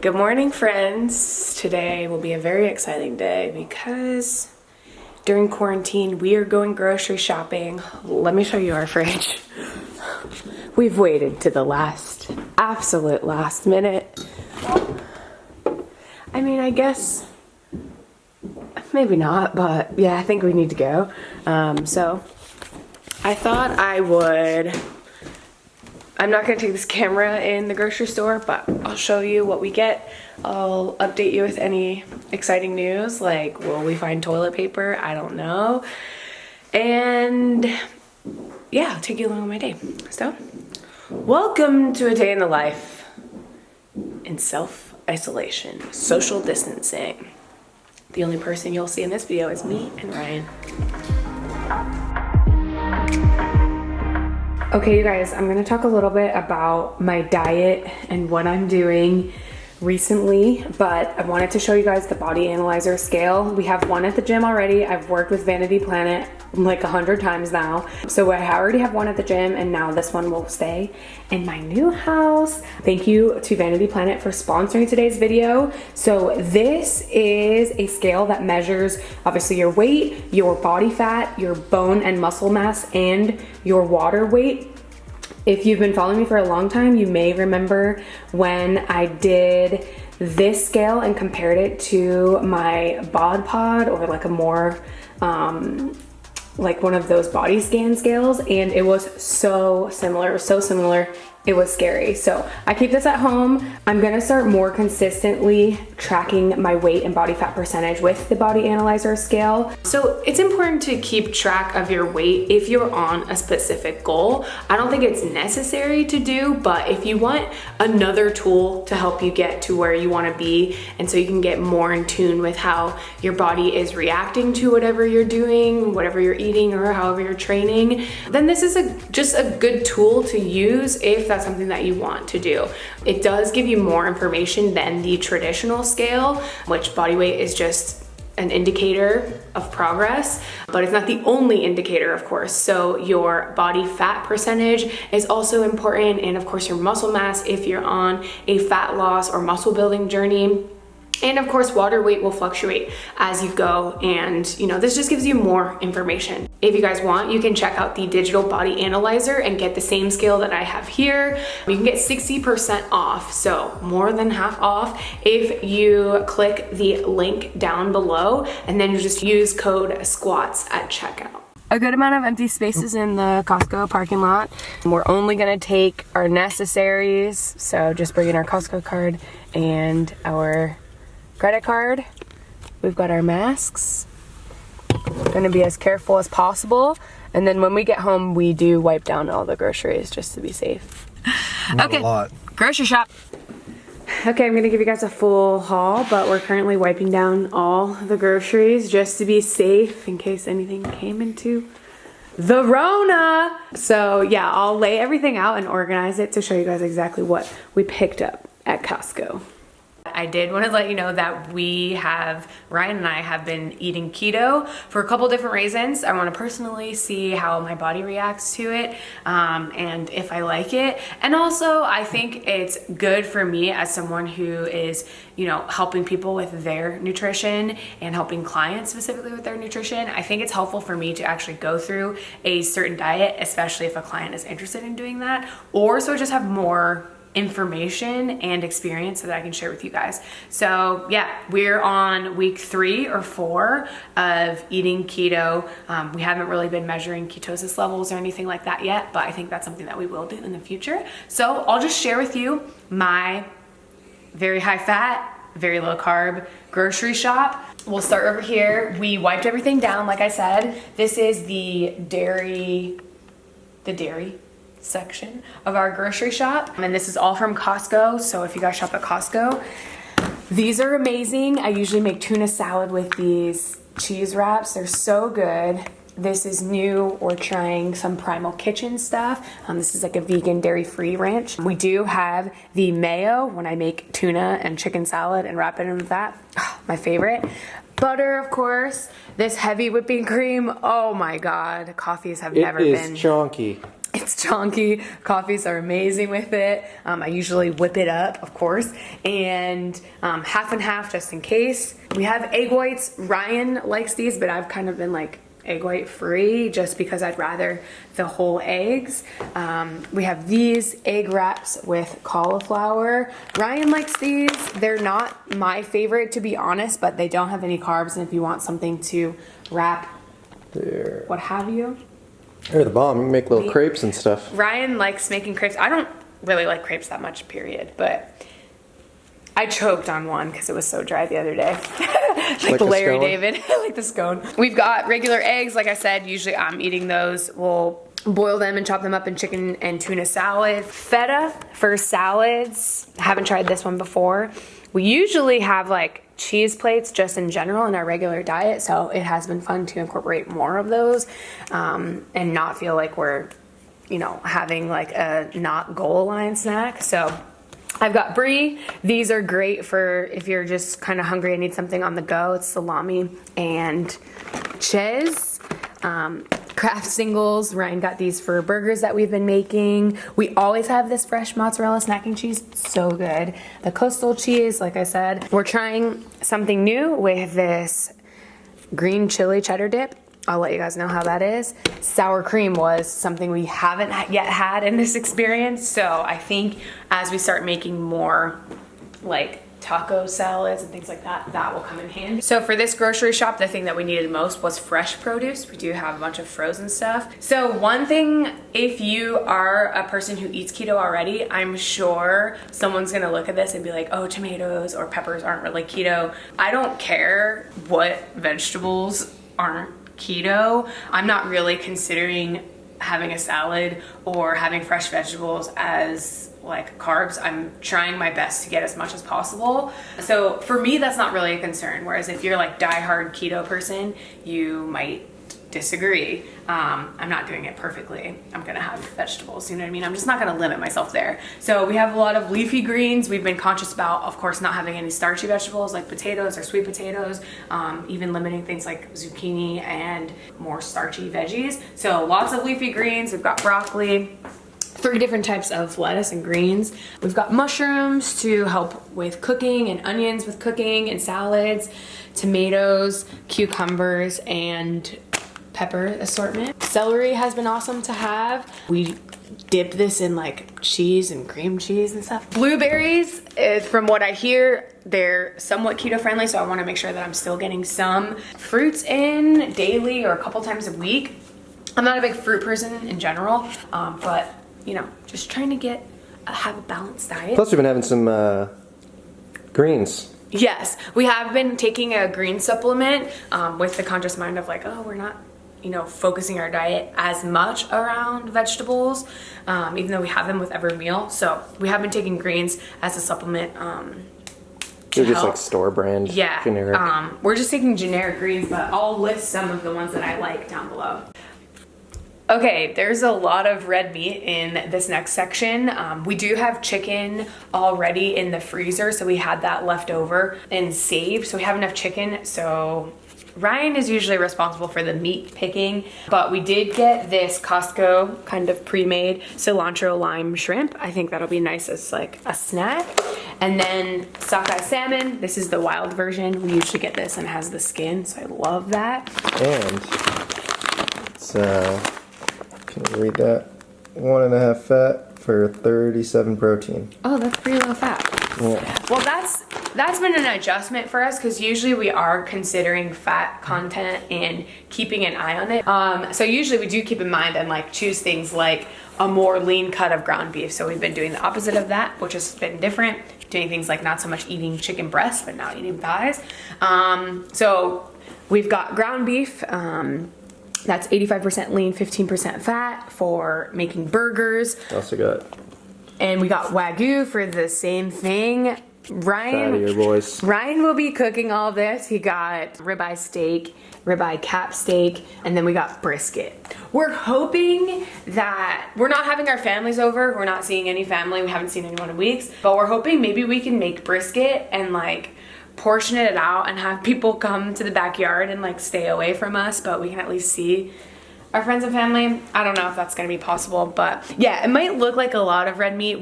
Good morning, friends. Today will be a very exciting day because during quarantine we are going grocery shopping. Let me show you our fridge. We've waited to the absolute last minute. I mean, I guess maybe not, but yeah, I think we need to go. So I thought I'm not gonna take this camera in the grocery store, but I'll show you what we get. I'll update you with any exciting news, like will we find toilet paper? I don't know. And yeah, I'll take you along on my day. So, welcome to a day in the life in self-isolation, social distancing. The only person you'll see in this video is me and Ryan. Okay, you guys, I'm gonna talk a little bit about my diet and what I'm doing recently, but I wanted to show you guys the body analyzer scale. We have one at the gym already. I've worked with Vanity Planet like 100 times now. So I already have one at the gym, and now this one will stay in my new house. Thank you to Vanity Planet for sponsoring today's video. So this is a scale that measures obviously your weight, your body fat, your bone and muscle mass, and your water weight. If you've been following me for a long time, you may remember when I did this scale and compared it to my bod pod, or like a more like one of those body scan scales, and it was so similar. It was so similar. It was scary. So I keep this at home. I'm gonna start more consistently tracking my weight and body fat percentage with the body analyzer scale. So it's important to keep track of your weight if you're on a specific goal. I don't think it's necessary to do, but if you want another tool to help you get to where you wanna be, and so you can get more in tune with how your body is reacting to whatever you're doing, whatever you're eating, or however you're training, then this is just a good tool to use if that's something that you want to do. It does give you more information than the traditional scale, which body weight is just an indicator of progress, but it's not the only indicator, of course. So your body fat percentage is also important, and of course your muscle mass if you're on a fat loss or muscle building journey. And of course, water weight will fluctuate as you go, and this just gives you more information. If you guys want, you can check out the digital body analyzer and get the same scale that I have here. You can get 60% off, so more than half off if you click the link down below, and then you just use code SQUATS at checkout. A good amount of empty spaces in the Costco parking lot. We're only gonna take our necessaries, so just bring in our Costco card and our credit card. We've got our masks. Gonna be as careful as possible, and then when we get home we do wipe down all the groceries just to be safe. Not a lot. Grocery shop. Okay, I'm gonna give you guys a full haul, but we're currently wiping down all the groceries just to be safe in case anything came into the Rona. So yeah, I'll lay everything out and organize it to show you guys exactly what we picked up at Costco. I did want to let you know that Ryan and I have been eating keto for a couple different reasons. I want to personally see how my body reacts to it, and if I like it. And also, I think it's good for me as someone who is, helping people with their nutrition and helping clients specifically with their nutrition. I think it's helpful for me to actually go through a certain diet, especially if a client is interested in doing that, or so just have more information and experience so that I can share with you guys. So yeah, we're on week 3 or 4 of eating keto. We haven't really been measuring ketosis levels or anything like that yet, but I think that's something that we will do in the future. So I'll just share with you my very high fat, very low carb grocery shop. We'll start over here. We wiped everything down, like I said. This is the dairy section of our grocery shop, and this is all from Costco. So if you guys shop at Costco, these are amazing. I usually make tuna salad with these cheese wraps. They're so good. This is new. We're trying some Primal Kitchen stuff. This is like a vegan dairy-free ranch. We do have the mayo when I make tuna and chicken salad and wrap it in that. Oh, my favorite. Butter, of course. This heavy whipping cream. Oh my God. Coffees have never been. It is chunky. It's chunky. Coffees are amazing with it. I usually whip it up, of course, and half and half just in case. We have egg whites. Ryan likes these, but I've kind of been like egg white free just because I'd rather the whole eggs. We have these egg wraps with cauliflower. Ryan likes these. They're not my favorite, to be honest, but they don't have any carbs, and if you want something to wrap there, what have you. They're the bomb. You can make little crepes and stuff. Ryan likes making crepes. I don't really like crepes that much, period, but I choked on one because it was so dry the other day. like Larry David, like the scone. We've got regular eggs, like I said, usually I'm eating those. We'll boil them and chop them up in chicken and tuna salad. Feta for salads. I haven't tried this one before. We usually have like cheese plates just in general in our regular diet, so it has been fun to incorporate more of those and not feel like we're, you know, having like a not goal line snack. So I've got brie. These are great for if you're just kind of hungry and need something on the go. It's salami and cheese. Kraft singles. Ryan got these for burgers that we've been making. We always have this fresh mozzarella snacking cheese. So good. The coastal cheese, like I said. We're trying something new with this green chili cheddar dip. I'll let you guys know how that is. Sour cream was something we haven't yet had in this experience. So I think as we start making more like taco salads and things like that, that will come in handy. So for this grocery shop, the thing that we needed most was fresh produce. We do have a bunch of frozen stuff. So one thing, if you are a person who eats keto already, I'm sure someone's gonna look at this and be like, oh, tomatoes or peppers aren't really keto. I don't care what vegetables aren't keto. I'm not really considering having a salad or having fresh vegetables as like carbs. I'm trying my best to get as much as possible. So for me, that's not really a concern. Whereas if you're like diehard keto person, you might disagree. I'm not doing it perfectly. I'm gonna have vegetables, you know what I mean? I'm just not gonna limit myself there. So we have a lot of leafy greens. We've been conscious about, of course, not having any starchy vegetables like potatoes or sweet potatoes, even limiting things like zucchini and more starchy veggies. So lots of leafy greens. We've got broccoli, 3 different types of lettuce and greens. We've got mushrooms to help with cooking and onions with cooking and salads, tomatoes, cucumbers, and pepper assortment. Celery has been awesome to have. We dip this in like cheese and cream cheese and stuff. Blueberries, from what I hear, they're somewhat keto friendly, so I want to make sure that I'm still getting some fruits in daily or a couple times a week. I'm not a big fruit person in general, but you know, just trying to have a balanced diet. Plus, we've been having some greens. Yes, we have been taking a green supplement with the conscious mind of like, oh, we're not, you know, focusing our diet as much around vegetables, even though we have them with every meal. So we have been taking greens as a supplement. They're just like store brand. Yeah, generic. we're just taking generic greens, but I'll list some of the ones that I like down below. Okay, there's a lot of red meat in this next section. We do have chicken already in the freezer, so we had that left over and saved, so we have enough chicken. So Ryan is usually responsible for the meat picking, but we did get this Costco kind of pre-made cilantro lime shrimp. I think that'll be nice as like a snack. And then sockeye salmon. This is the wild version. We usually get this and it has the skin, so I love that. And it's can you read that? 1.5 fat for 37 protein. Oh, that's pretty low fat. Yeah. Well, that's been an adjustment for us because usually we are considering fat content and keeping an eye on it. So usually we do keep in mind and like choose things like a more lean cut of ground beef. So we've been doing the opposite of that, which has been different. Doing things like not so much eating chicken breasts, but now eating thighs. So we've got ground beef. That's 85% lean, 15% fat for making burgers. Also got. And we got Wagyu for the same thing. Fattier boys. Ryan will be cooking all of this. He got ribeye steak, ribeye cap steak, and then we got brisket. We're hoping that we're not having our families over. We're not seeing any family. We haven't seen anyone in weeks. But we're hoping maybe we can make brisket and like portion it out and have people come to the backyard and like stay away from us, but we can at least see our friends and family. I don't know if that's gonna be possible, but yeah, it might look like a lot of red meat.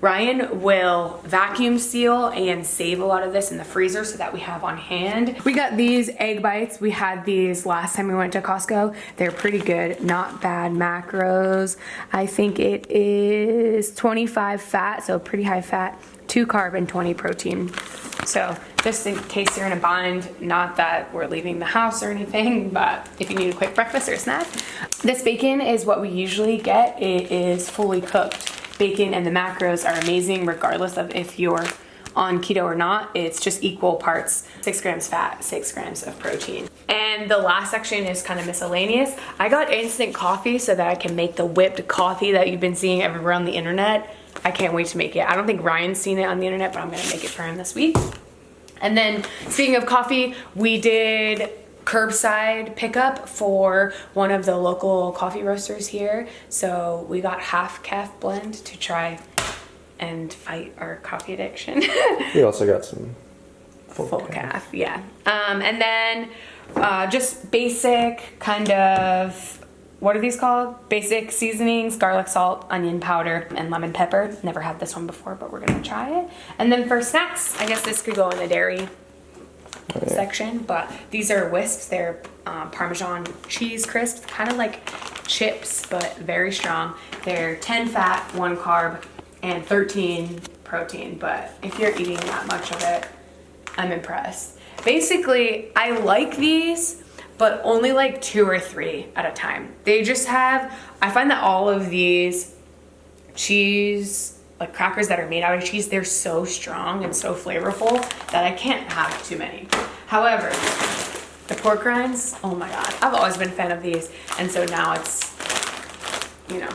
Ryan will vacuum seal and save a lot of this in the freezer so that we have on hand. We got these egg bites. We had these last time we went to Costco. They're pretty good, not bad macros. I think it is 25 fat, so pretty high fat, 2 carb and 20 protein. So just in case you're in a bind, not that we're leaving the house or anything, but if you need a quick breakfast or a snack. This bacon is what we usually get. It is fully cooked bacon, and the macros are amazing regardless of if you're on keto or not. It's just equal parts, 6 grams fat, 6 grams of protein. And the last section is kind of miscellaneous. I got instant coffee so that I can make the whipped coffee that you've been seeing everywhere on the internet. I can't wait to make it. I don't think Ryan's seen it on the internet, but I'm gonna make it for him this week. And then speaking of coffee, we did curbside pickup for one of the local coffee roasters here. So we got half calf blend to try and fight our coffee addiction. We also got some full calf, yeah. And then just basic kind of, what are these called? Basic seasonings, garlic, salt, onion powder, and lemon pepper. Never had this one before, but we're gonna try it. And then for snacks, I guess this could go in the dairy section, but these are whisks. They're Parmesan cheese crisps, kind of like chips, but very strong. They're 10 fat, 1 carb, and 13 protein, but if you're eating that much of it, I'm impressed. Basically, I like these, but only like 2 or 3 at a time. They just have, I find that all of these cheese, like crackers that are made out of cheese, they're so strong and so flavorful that I can't have too many. However, the pork rinds, oh my God, I've always been a fan of these. And so now it's, you know,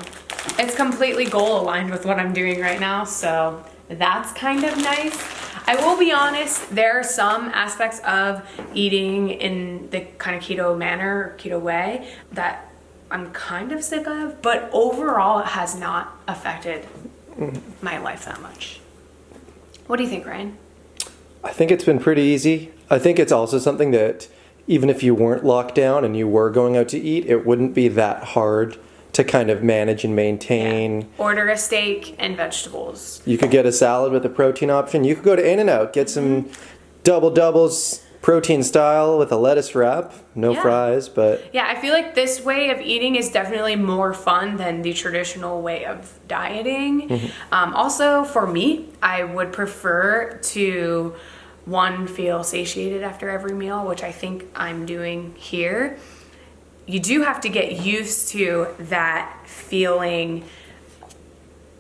it's completely goal aligned with what I'm doing right now. So that's kind of nice. I will be honest, there are some aspects of eating in the kind of keto manner, or keto way, that I'm kind of sick of, but overall it has not affected my life that much. What do you think, Ryan? I think it's been pretty easy. I think it's also something that even if you weren't locked down and you were going out to eat, it wouldn't be that hard to kind of manage and maintain. Yeah. Order a steak and vegetables. You could get a salad with a protein option. You could go to In-N-Out, get some doubles protein style with a lettuce wrap. No fries, but... Yeah, I feel like this way of eating is definitely more fun than the traditional way of dieting. Also, for me, I would prefer to, one, feel satiated after every meal, which I think I'm doing here. You do have to get used to that feeling,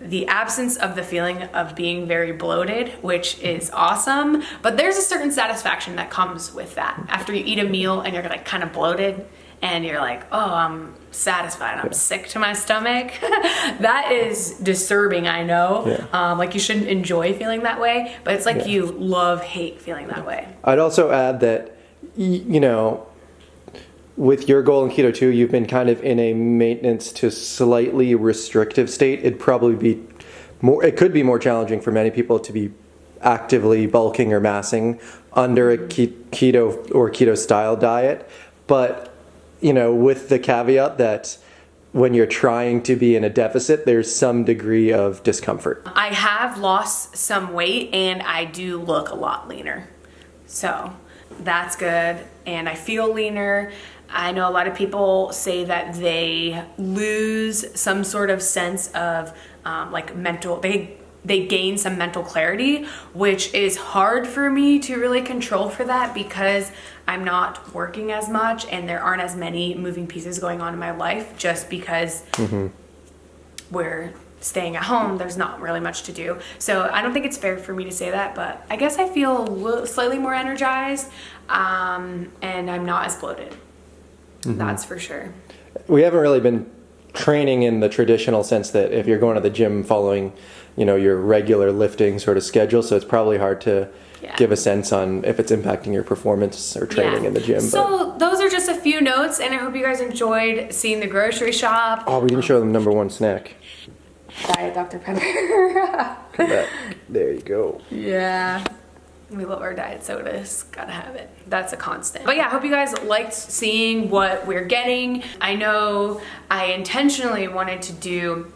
the absence of the feeling of being very bloated, which is awesome, but there's a certain satisfaction that comes with that. After you eat a meal and you're like kind of bloated and you're like, oh, I'm satisfied, I'm sick to my stomach. That is disturbing, I know. Like you shouldn't enjoy feeling that way, but it's like you hate feeling that way. I'd also add that, you know, with your goal in keto too, you've been kind of in a maintenance to slightly restrictive state. It'd probably be more, it could be more challenging for many people to be actively bulking or massing under a keto or keto style diet. But, you know, with the caveat that when you're trying to be in a deficit, there's some degree of discomfort. I have lost some weight and I do look a lot leaner. So that's good. And I feel leaner. I know a lot of people say that they lose some sort of sense of like mental, they gain some mental clarity, which is hard for me to really control for that because I'm not working as much and there aren't as many moving pieces going on in my life just because we're staying at home, there's not really much to do. So I don't think it's fair for me to say that, but I guess I feel slightly more energized and I'm not as bloated. That's for sure. We haven't really been training in the traditional sense that if you're going to the gym following, you know, your regular lifting sort of schedule, so it's probably hard to give a sense on if it's impacting your performance or training in the gym. So those are just a few notes, and I hope you guys enjoyed seeing the grocery shop. Oh, we didn't show them number one snack. Diet Dr. Pepper. There you go. Yeah. We love our diet sodas, gotta have it. That's a constant. But yeah, I hope you guys liked seeing what we're getting. I know I intentionally wanted to do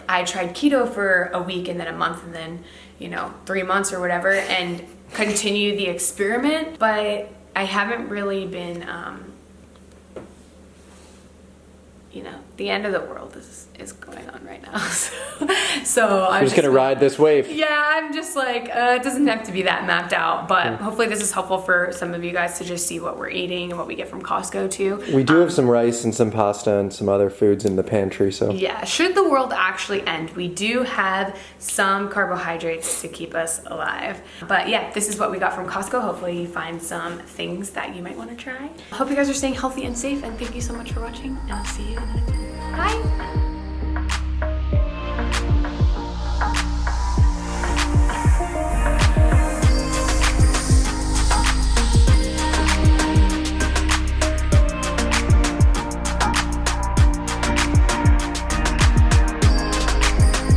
I tried keto for a week and then a month and then, 3 months or whatever, and continue the experiment, but I haven't really been, the end of the world is going on right now. So I'm just gonna ride this wave. Yeah, I'm just it doesn't have to be that mapped out, but hopefully this is helpful for some of you guys to just see what we're eating and what we get from Costco too. We do have some rice and some pasta and some other foods in the pantry, so. Yeah, should the world actually end, we do have some carbohydrates to keep us alive. But yeah, this is what we got from Costco. Hopefully you find some things that you might want to try. I hope you guys are staying healthy and safe, and thank you so much for watching, and I'll see you in the next video. Bye!